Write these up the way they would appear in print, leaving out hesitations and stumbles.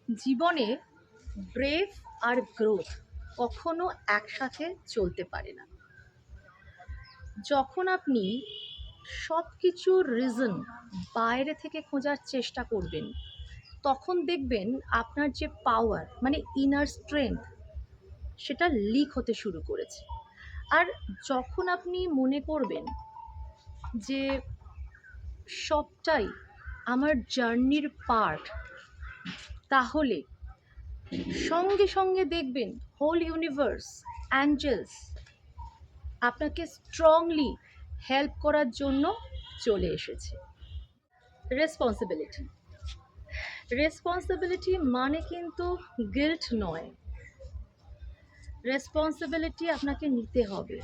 জীবনে brave are growth কখনো একসাথে চলতে পারে না। যখন আপনি সব কিছুর রিজন বাইরে থেকে খোঁজার চেষ্টা করবেন, তখন দেখবেন আপনার যে পাওয়ার মানে ইনার স্ট্রেংথ সেটা লিক হতে শুরু করেছে। আর যখন আপনি মনে করবেন যে সবটাই আমার জার্নির পার্ট, তাহলে সঙ্গে সঙ্গে দেখবেন হোল ইউনিভার্স, অ্যাঞ্জেলস আপনাকে স্ট্রংলি হেল্প করার জন্য চলে এসেছে। রেসপন্সিবিলিটি রেসপন্সিবিলিটি মানে কিন্তু গিল্ট নয়। রেসপন্সিবিলিটি আপনাকে নিতে হবে।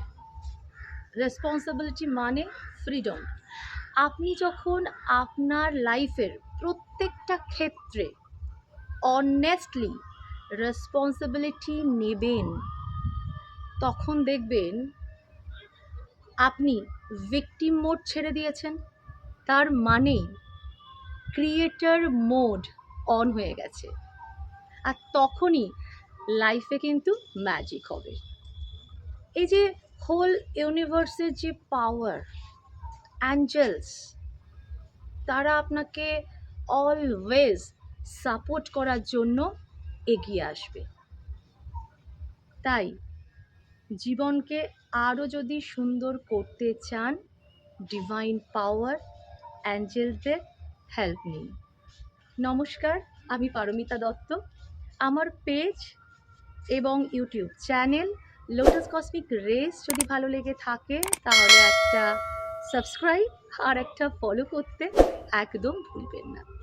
রেসপন্সিবিলিটি মানে ফ্রিডম। আপনি যখন আপনার লাইফের প্রত্যেকটা ক্ষেত্রে অনেস্টলি রেসপন্সিবিলিটি নেবেন, তখন দেখবেন আপনি ভিকটিম মোড ছেড়ে দিয়েছেন। তার মানেই ক্রিয়েটর মোড অন হয়ে গেছে। আর তখনই লাইফে কিন্তু ম্যাজিক হবে। এই যে হোল ইউনিভার্সের যে পাওয়ার, অ্যাঞ্জেলস, তারা আপনাকে অলওয়েজ সাপোর্ট করার জন্য এগিয়ে আসবে। তাই জীবনকে আরও যদি সুন্দর করতে চান, ডিভাইন পাওয়ার, অ্যাঞ্জেলসদের হেল্প নিন। নমস্কার, আমি পারমিতা দত্ত। আমার পেজ এবং YouTube channel lotus cosmic race যদি ভালো লেগে থাকে, তাহলে একটা সাবস্ক্রাইব আর একটা ফলো করতে একদম ভুলবেন না।